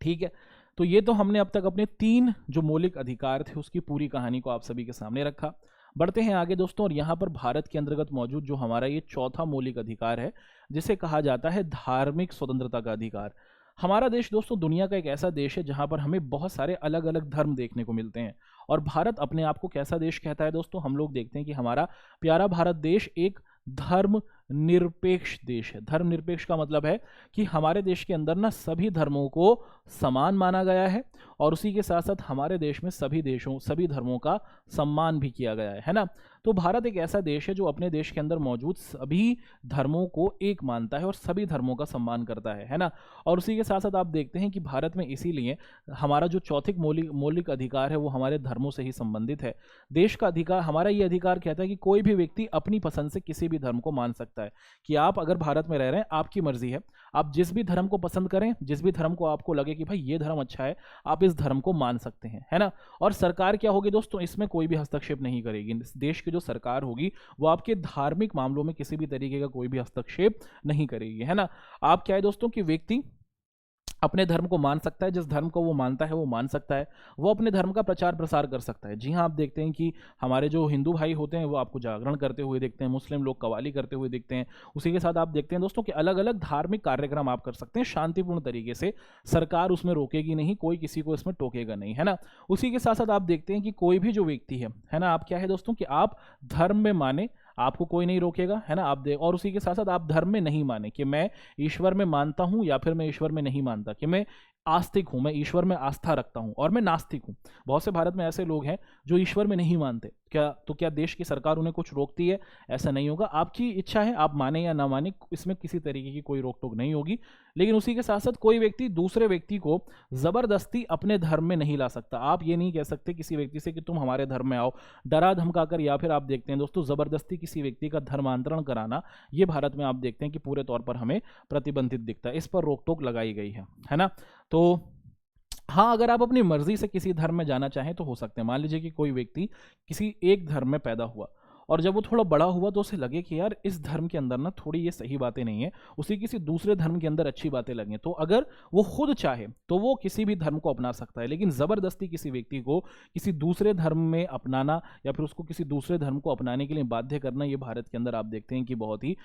ठीक है, तो ये तो हमने अब तक अपने 3 जो मौलिक अधिकार थे उसकी पूरी कहानी को आप सभी के सामने रखा। बढ़ते हैं आगे दोस्तों, और यहाँ पर भारत के अंतर्गत मौजूद जो हमारा ये चौथा मौलिक अधिकार है जिसे कहा जाता है धार्मिक स्वतंत्रता का अधिकार। हमारा देश दोस्तों दुनिया का एक ऐसा देश है जहाँ पर हमें बहुत सारे अलग अलग धर्म देखने को मिलते हैं। और भारत अपने आप को कैसा देश कहता है दोस्तों, हम लोग देखते हैं कि हमारा प्यारा भारत देश एक धर्म निरपेक्ष देश है। धर्म निरपेक्ष का मतलब है कि हमारे देश के अंदर ना सभी धर्मों को समान माना गया है और उसी के साथ साथ हमारे देश में सभी धर्मों का सम्मान भी किया गया है ना। तो भारत एक ऐसा देश है जो अपने देश के अंदर मौजूद सभी धर्मों को एक मानता है और सभी धर्मों का सम्मान करता है ना। और उसी के साथ साथ आप देखते हैं कि भारत में इसीलिए हमारा जो चौथिक मौलिक अधिकार है वो हमारे धर्मों से ही संबंधित है। देश का अधिकार, हमारा ये अधिकार कहता है कि कोई भी व्यक्ति अपनी पसंद से किसी भी धर्म को मान सकता है। कि आप अगर भारत में रह रहे हैं, आपकी मर्जी है, आप जिस भी धर्म को पसंद करें, जिस भी धर्म को आपको लगे कि भाई ये धर्म अच्छा है, आप इस धर्म को मान सकते हैं, है ना। और सरकार क्या होगी दोस्तों, इसमें कोई भी हस्तक्षेप नहीं करेगी। इस देश की जो सरकार होगी वो आपके धार्मिक मामलों में किसी भी तरीके का कोई भी हस्तक्षेप नहीं करेगी, है ना। आप क्या है दोस्तों कि व्यक्ति अपने धर्म को मान सकता है, जिस धर्म को वो मानता है वो मान सकता है, वो अपने धर्म का प्रचार प्रसार कर सकता है। जी हाँ, आप देखते हैं कि हमारे जो हिंदू भाई होते हैं वो आपको जागरण करते हुए देखते हैं, मुस्लिम लोग कव्वाली करते हुए देखते हैं। उसी के साथ आप देखते हैं दोस्तों कि अलग अलग धार्मिक कार्यक्रम आप कर सकते हैं शांतिपूर्ण तरीके से, सरकार उसमें रोकेगी नहीं, कोई किसी को इसमें टोकेगा नहीं, है ना। उसी के साथ साथ आप देखते हैं कि कोई भी जो व्यक्ति है ना, आप क्या है दोस्तों कि आप धर्म में माने, आपको कोई नहीं रोकेगा, है ना। और उसी के साथ साथ आप धर्म में नहीं माने कि मैं ईश्वर में मानता हूं या फिर मैं ईश्वर में नहीं मानता, कि मैं आस्तिक हूं, मैं ईश्वर में आस्था रखता हूं और मैं नास्तिक हूं। बहुत से भारत में ऐसे लोग हैं जो ईश्वर में नहीं मानते। क्या देश की सरकार उन्हें कुछ रोकती है? ऐसा नहीं होगा, आपकी इच्छा है, आप माने या ना माने, इसमें किसी तरीके की कोई रोक टोक नहीं होगी। लेकिन उसी के साथ साथ कोई व्यक्ति दूसरे व्यक्ति को जबरदस्ती अपने धर्म में नहीं ला सकता। आप ये नहीं कह सकते किसी व्यक्ति से कि तुम हमारे धर्म में आओ, डरा धमकाकर, या फिर आप देखते हैं दोस्तों जबरदस्ती किसी व्यक्ति का धर्मांतरण कराना, ये भारत में आप देखते हैं कि पूरे तौर पर हमें प्रतिबंधित दिखता है। इस पर रोक टोक लगाई गई है ना। तो हाँ, अगर आप अपनी मर्जी से किसी धर्म में जाना चाहें तो हो सकते हैं। मान लीजिए कि कोई व्यक्ति किसी एक धर्म में पैदा हुआ और जब वो थोड़ा बड़ा हुआ तो उसे लगे कि यार इस धर्म के अंदर ना थोड़ी ये सही बातें नहीं है, उसे किसी दूसरे धर्म के अंदर अच्छी बातें लगें, तो अगर वो खुद चाहे तो वो किसी भी धर्म को अपना सकता है। लेकिन ज़बरदस्ती किसी व्यक्ति को किसी दूसरे धर्म में अपनाना या फिर उसको किसी दूसरे धर्म को अपनाने के लिए बाध्य करना, ये भारत के अंदर आप देखते हैं कि बहुत ही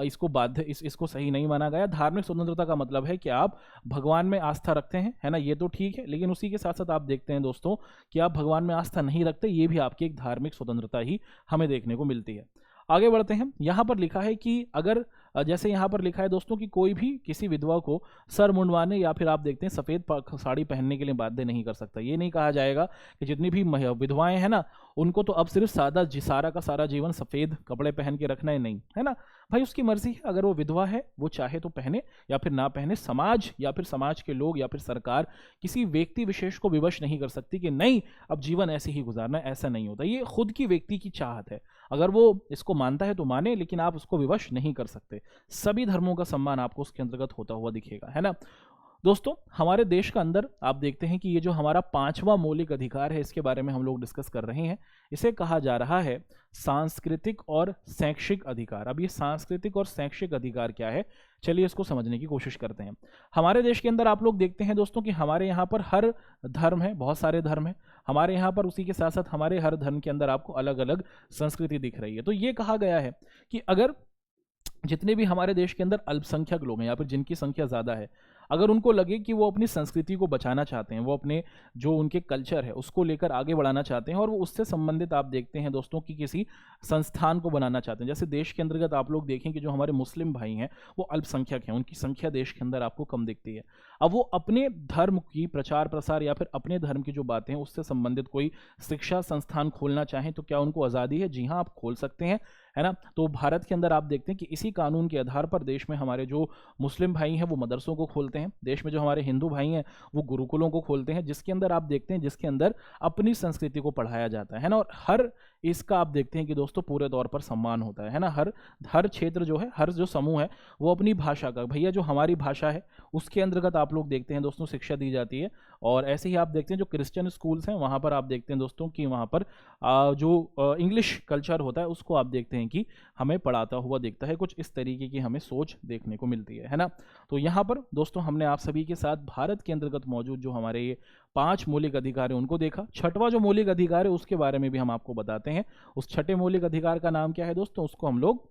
इसको सही नहीं माना गया। धार्मिक स्वतंत्रता का मतलब है कि आप भगवान में आस्था रखते हैं, है ना, ये तो ठीक है, लेकिन उसी के साथ साथ आप देखते हैं दोस्तों कि आप भगवान में आस्था नहीं रखते, ये भी आपकी एक धार्मिक स्वतंत्रता ही हमें देखने को मिलती है। आगे बढ़ते हैं। यहां पर लिखा है कि अगर जैसे यहां पर लिखा है दोस्तों कि कोई भी किसी विधवा को सर मुंडवाने या फिर आप देखते हैं सफ़ेद साड़ी पहनने के लिए बाध्य नहीं कर सकता। ये नहीं कहा जाएगा कि जितनी भी विधवाएं हैं ना उनको तो अब सिर्फ सारा का सारा जीवन सफ़ेद कपड़े पहन के रखना है, नहीं, है ना। भाई उसकी मर्जी है, अगर वो विधवा है वो चाहे तो पहने या फिर ना पहने। समाज या फिर समाज के लोग या फिर सरकार किसी व्यक्ति विशेष को विवश नहीं कर सकती कि नहीं अब जीवन ऐसे ही गुजारना है, ऐसा नहीं होता। ये खुद की व्यक्ति की चाहत है, अगर वो इसको मानता है तो माने, लेकिन आप उसको विवश नहीं कर सकते। सभी धर्मों का सम्मान आपको उसके अंतर्गत होता हुआ दिखेगा, है ना। दोस्तों हमारे देश का अंदर आप देखते हैं कि ये जो हमारा 5वां मौलिक अधिकार है, इसके बारे में हम लोग डिस्कस कर रहे हैं। इसे कहा जा रहा है सांस्कृतिक और शैक्षिक अधिकार। अब ये सांस्कृतिक और शैक्षिक अधिकार क्या है, चलिए इसको समझने की कोशिश करते हैं। हमारे देश के अंदर आप लोग देखते हैं दोस्तों कि हमारे यहाँ पर हर धर्म है, बहुत सारे धर्म हैं हमारे यहाँ पर। उसी के साथ साथ हमारे हर धर्म के अंदर आपको अलग अलग संस्कृति दिख रही है। तो ये कहा गया है कि अगर जितने भी हमारे देश के अंदर अल्पसंख्यक लोग हैं या फिर जिनकी संख्या ज़्यादा है, अगर उनको लगे कि वो अपनी संस्कृति को बचाना चाहते हैं, वो अपने जो उनके कल्चर है उसको लेकर आगे बढ़ाना चाहते हैं और वो उससे संबंधित आप देखते हैं दोस्तों कि किसी संस्थान को बनाना चाहते हैं। जैसे देश के अंतर्गत आप लोग देखें कि जो हमारे मुस्लिम भाई हैं वो अल्पसंख्यक हैं, उनकी संख्या देश के अंदर आपको कम दिखती है। अब वो अपने धर्म की प्रचार प्रसार या फिर अपने धर्म की जो बातें हैं उससे संबंधित कोई शिक्षा संस्थान खोलना चाहें तो क्या उनको आज़ादी है? जी हाँ, आप खोल सकते हैं, है ना। तो भारत के अंदर आप देखते हैं कि इसी कानून के आधार पर देश में हमारे जो मुस्लिम भाई हैं वो मदरसों को खोलते हैं, देश में जो हमारे हिंदू भाई हैं वो गुरुकुलों को खोलते हैं, जिसके अंदर आप देखते हैं जिसके अंदर अपनी संस्कृति को पढ़ाया जाता है ना। और हर इसका आप देखते हैं कि दोस्तों पूरे तौर पर सम्मान होता है ना। हर क्षेत्र जो है, हर जो समूह है वो अपनी भाषा का, भैया जो हमारी भाषा है उसके अंतर्गत आप लोग देखते हैं दोस्तों शिक्षा दी जाती है। और ऐसे ही आप देखते हैं जो क्रिश्चियन स्कूल्स हैं वहाँ पर आप देखते हैं दोस्तों कि वहाँ पर जो इंग्लिश कल्चर होता है उसको आप देखते हैं कि हमें पढ़ाता हुआ दिखता है। कुछ इस तरीके की हमें सोच देखने को मिलती है ना। तो यहाँ पर दोस्तों हमने आप सभी के साथ भारत के अंतर्गत मौजूद जो हमारे ये 5 मौलिक अधिकार है उनको देखा। छठवां जो मौलिक अधिकार है उसके बारे में भी हम आपको बताते हैं। उस छठे मौलिक अधिकार का नाम क्या है दोस्तों, उसको हम लोग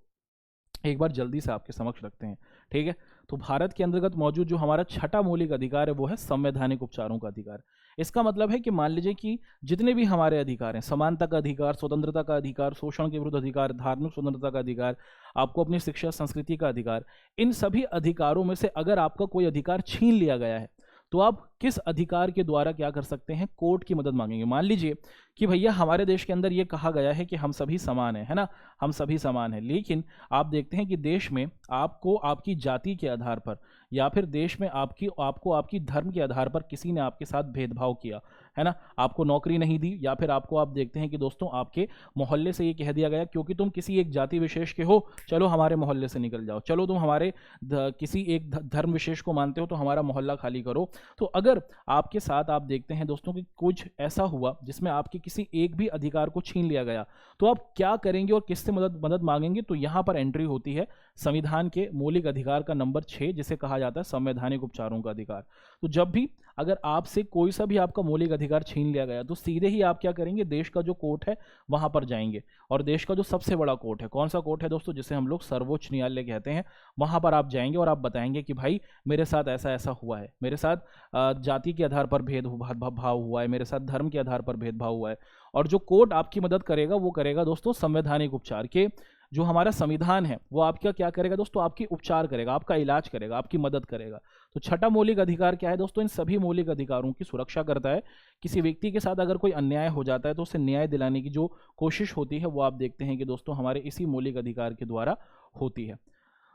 एक बार जल्दी से आपके समक्ष रखते हैं, ठीक है। तो भारत के अंतर्गत मौजूद जो हमारा छठा मौलिक अधिकार है वो है संवैधानिक उपचारों का अधिकार। इसका मतलब है कि मान लीजिए कि जितने भी हमारे अधिकार हैं, समानता का अधिकार, स्वतंत्रता का अधिकार, शोषण के विरुद्ध अधिकार, धार्मिक स्वतंत्रता का अधिकार, आपको अपनी शिक्षा संस्कृति का अधिकार, इन सभी अधिकारों में से अगर आपका कोई अधिकार छीन लिया गया है तो आप किस अधिकार के द्वारा क्या कर सकते हैं, कोर्ट की मदद मांगेंगे। मान लीजिए कि भैया हमारे देश के अंदर ये कहा गया है कि हम सभी समान हैं, है ना, हम सभी समान हैं, लेकिन आप देखते हैं कि देश में आपको आपकी जाति के आधार पर या फिर देश में आपको आपकी धर्म के आधार पर किसी ने आपके साथ भेदभाव किया, है ना, आपको नौकरी नहीं दी, या फिर आपको आप देखते हैं कि दोस्तों आपके मोहल्ले से ये कह दिया गया क्योंकि तुम किसी एक जाति विशेष के हो, चलो हमारे मोहल्ले से निकल जाओ, चलो तुम हमारे किसी एक धर्म विशेष को मानते हो तो हमारा मोहल्ला खाली करो। तो अगर आपके साथ आप देखते हैं दोस्तों कि कुछ ऐसा हुआ जिसमें आपके किसी एक भी अधिकार को छीन लिया गया, तो आप क्या करेंगे और किससे मदद मांगेंगे। तो यहाँ पर एंट्री होती है संविधान के मौलिक अधिकार का नंबर 6, जिसे कहा जाता है संवैधानिक उपचारों का अधिकार। तो जब भी अगर आपसे कोई सा भी आपका मौलिक अधिकार छीन लिया गया तो सीधे ही आप क्या करेंगे, देश का जो कोर्ट है वहां पर जाएंगे, और देश का जो सबसे बड़ा कोर्ट है, कौन सा कोर्ट है दोस्तों, जिसे हम लोग सर्वोच्च न्यायालय कहते हैं, वहां पर आप जाएंगे और आप बताएंगे कि भाई मेरे साथ ऐसा ऐसा हुआ है, मेरे साथ जाति के आधार पर भेदभाव हुआ है, मेरे साथ धर्म के आधार पर भेदभाव हुआ है। और जो कोर्ट आपकी मदद करेगा वो करेगा दोस्तों संवैधानिक उपचार के, जो हमारा संविधान है वो आपका क्या करेगा दोस्तों, आपकी उपचार करेगा, आपका इलाज करेगा, आपकी मदद करेगा। तो छठा मौलिक अधिकार क्या है दोस्तों, इन सभी मौलिक अधिकारों की सुरक्षा करता है। किसी व्यक्ति के साथ अगर कोई अन्याय हो जाता है तो उसे न्याय दिलाने की जो कोशिश होती है वो आप देखते हैं कि दोस्तों हमारे इसी मौलिक अधिकार के द्वारा होती है।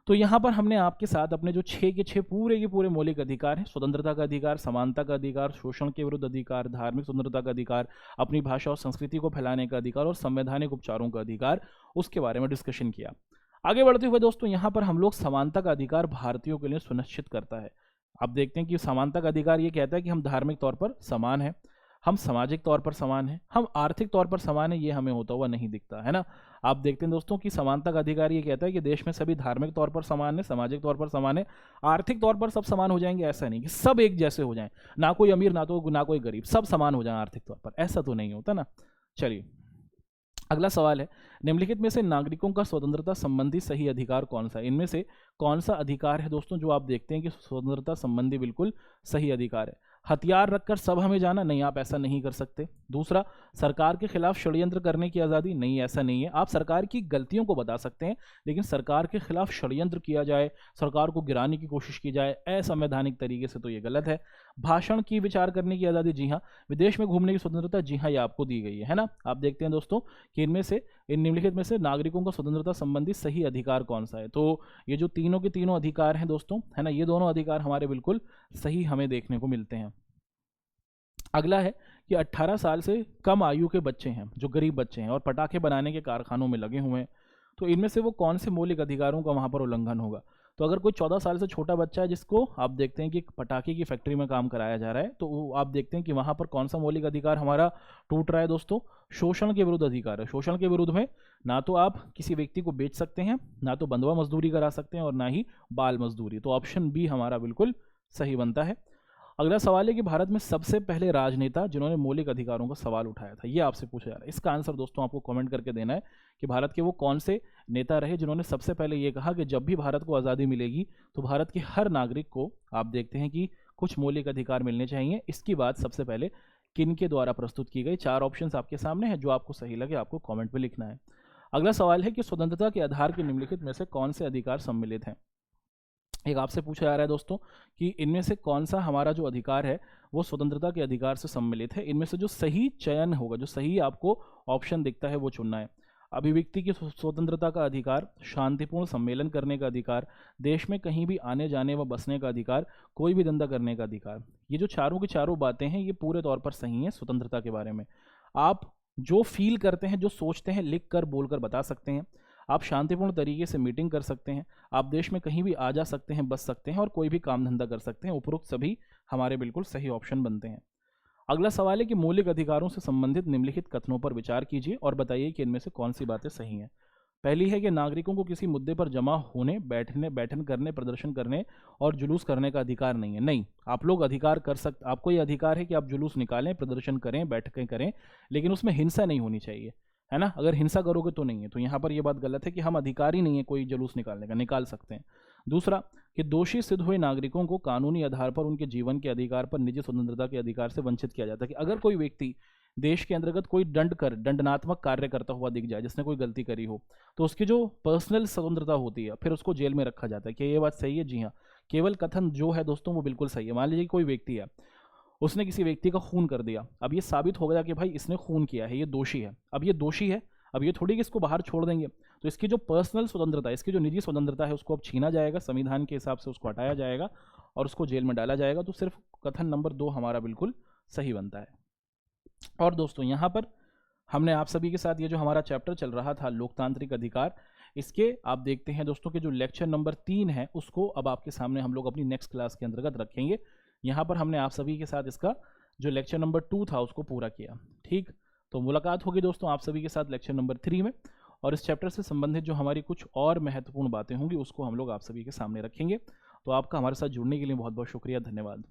तो यहाँ पर हमने आपके साथ अपने जो 6 के 6 पूरे के पूरे मौलिक अधिकार हैं, स्वतंत्रता का अधिकार, समानता का अधिकार, शोषण के विरुद्ध अधिकार, धार्मिक स्वतंत्रता का अधिकार, अपनी भाषा और संस्कृति को फैलाने का अधिकार और संवैधानिक उपचारों का अधिकार, उसके बारे में डिस्कशन किया। आगे बढ़ते हुए दोस्तों यहाँ पर हम लोग समानता का अधिकार भारतीयों के लिए सुनिश्चित करता है। आप देखते हैं कि समानता का अधिकार ये कहता है कि हम धार्मिक तौर पर समान हैं, हम सामाजिक तौर पर समान हैं, हम आर्थिक तौर पर समान हैं, ये हमें होता हुआ नहीं दिखता, है ना। आप देखते हैं दोस्तों कि समानता का अधिकार ये कहता है कि देश में सभी धार्मिक तौर पर समान है, सामाजिक तौर पर समान है, आर्थिक तौर पर सब समान हो जाएंगे, ऐसा नहीं कि सब एक जैसे हो जाएं, ना कोई अमीर ना कोई गरीब, सब समान हो जाएं आर्थिक तौर पर, ऐसा तो नहीं होता ना। चलिए अगला सवाल है, निम्नलिखित में से नागरिकों का स्वतंत्रता संबंधी सही अधिकार कौन सा है। इनमें से कौन सा अधिकार है दोस्तों जो आप देखते हैं कि स्वतंत्रता संबंधी बिल्कुल सही अधिकार है। हथियार रखकर सभा में जाना, नहीं आप ऐसा नहीं कर सकते। दूसरा, सरकार के खिलाफ षड्यंत्र करने की आज़ादी, नहीं ऐसा नहीं है। आप सरकार की गलतियों को बता सकते हैं लेकिन सरकार के खिलाफ षड्यंत्र किया जाए, सरकार को गिराने की कोशिश की जाए असंवैधानिक तरीके से, तो ये गलत है। भाषण की विचार करने की आज़ादी, जी हाँ। विदेश में घूमने की स्वतंत्रता, जी हाँ, ये आपको दी गई है ना। आप देखते हैं दोस्तों कि इनमें से इन निम्नलिखित में से नागरिकों का स्वतंत्रता संबंधी सही अधिकार कौन सा है। तो ये जो तीनों के तीनों अधिकार हैं दोस्तों, है ना, ये दोनों अधिकार हमारे बिल्कुल सही हमें देखने को मिलते हैं। अगला है कि 18 साल से कम आयु के बच्चे हैं जो गरीब बच्चे हैं और पटाखे बनाने के कारखानों में लगे हुए हैं, तो इनमें से वो कौन से मौलिक अधिकारों का वहाँ पर उल्लंघन होगा। तो अगर कोई 14 साल से छोटा बच्चा है जिसको आप देखते हैं कि पटाखे की फैक्ट्री में काम कराया जा रहा है, तो आप देखते हैं कि वहाँ पर कौन सा मौलिक अधिकार हमारा टूट रहा है दोस्तों, शोषण के विरुद्ध अधिकार है। शोषण के विरुद्ध में ना तो आप किसी व्यक्ति को बेच सकते हैं, ना तो बंधुआ मजदूरी करा सकते हैं और ना ही बाल मजदूरी, तो ऑप्शन बी हमारा बिल्कुल सही बनता है। अगला सवाल है कि भारत में सबसे पहले राजनेता जिन्होंने मौलिक अधिकारों का सवाल उठाया था, ये आपसे पूछा जा रहा है। इसका आंसर दोस्तों आपको कमेंट करके देना है कि भारत के वो कौन से नेता रहे जिन्होंने सबसे पहले ये कहा कि जब भी भारत को आज़ादी मिलेगी तो भारत के हर नागरिक को आप देखते हैं कि कुछ मौलिक अधिकार मिलने चाहिए। इसकी बात सबसे पहले किन के द्वारा प्रस्तुत की गई। 4 ऑप्शंस आपके सामने हैं, जो आपको सही लगे आपको कॉमेंट में लिखना है। अगला सवाल है कि स्वतंत्रता के आधार के निम्नलिखित में से कौन से अधिकार सम्मिलित हैं। एक आपसे पूछा जा रहा है दोस्तों कि इनमें से कौन सा हमारा जो अधिकार है वो स्वतंत्रता के अधिकार से सम्मिलित है। इनमें से जो सही चयन होगा, जो सही आपको ऑप्शन दिखता है वो चुनना है। अभिव्यक्ति की स्वतंत्रता का अधिकार, शांतिपूर्ण सम्मेलन करने का अधिकार, देश में कहीं भी आने जाने व बसने का अधिकार, कोई भी धंधा करने का अधिकार, ये जो चारों की चारों बातें हैं ये पूरे तौर पर सही हैं स्वतंत्रता के बारे में। आप जो फील करते हैं, जो सोचते हैं, लिख कर बोल कर बता सकते हैं। आप शांतिपूर्ण तरीके से मीटिंग कर सकते हैं, आप देश में कहीं भी आ जा सकते हैं, बस सकते हैं और कोई भी काम धंधा कर सकते हैं। उपरोक्त सभी हमारे बिल्कुल सही ऑप्शन बनते हैं। अगला सवाल है कि मौलिक अधिकारों से संबंधित निम्नलिखित कथनों पर विचार कीजिए और बताइए कि इनमें से कौन सी बातें सही हैं। पहली है कि नागरिकों को किसी मुद्दे पर जमा होने, बैठन करने, प्रदर्शन करने और जुलूस करने का अधिकार नहीं है। नहीं, आप लोग अधिकार कर सकते, आपको ये अधिकार है कि आप जुलूस निकालें, प्रदर्शन करें, बैठकें करें, लेकिन उसमें हिंसा नहीं होनी चाहिए, है ना। अगर हिंसा करोगे तो नहीं है। तो यहाँ पर यह बात गलत है कि हम अधिकारी नहीं है कोई जुलूस निकालने का, निकाल सकते हैं। दूसरा कि दोषी सिद्ध हुए नागरिकों को कानूनी आधार पर उनके जीवन के अधिकार पर निजी स्वतंत्रता के अधिकार से वंचित किया जाता है। कि अगर कोई व्यक्ति देश के अंतर्गत कोई दंडनात्मक कार्य करता हुआ दिख जाए, जिसने कोई गलती करी हो, तो उसकी जो पर्सनल स्वतंत्रता होती है फिर उसको जेल में रखा जाता है। क्या ये बात सही है? जी हाँ। केवल कथन जो है दोस्तों वो बिल्कुल सही है। मान लीजिए कोई व्यक्ति है, उसने किसी व्यक्ति का खून कर दिया, अब ये साबित हो गया कि भाई इसने खून किया है, ये दोषी है। अब ये दोषी है, अब ये थोड़ी कि इसको बाहर छोड़ देंगे, तो इसकी जो पर्सनल स्वतंत्रता है, इसकी जो निजी स्वतंत्रता है, उसको अब छीना जाएगा, संविधान के हिसाब से उसको हटाया जाएगा और उसको जेल में डाला जाएगा। तो सिर्फ कथन नंबर 2 हमारा बिल्कुल सही बनता है। और दोस्तों यहाँ पर हमने आप सभी के साथ ये जो हमारा चैप्टर चल रहा था लोकतांत्रिक अधिकार, इसके आप देखते हैं दोस्तों कि जो लेक्चर नंबर 3 है उसको अब आपके सामने हम लोग अपनी नेक्स्ट क्लास के अंतर्गत रखेंगे। यहाँ पर हमने आप सभी के साथ इसका जो लेक्चर नंबर 2 था उसको पूरा किया। ठीक, तो मुलाकात होगी दोस्तों आप सभी के साथ लेक्चर नंबर 3 में, और इस चैप्टर से संबंधित जो हमारी कुछ और महत्वपूर्ण बातें होंगी उसको हम लोग आप सभी के सामने रखेंगे। तो आपका हमारे साथ जुड़ने के लिए बहुत बहुत शुक्रिया, धन्यवाद।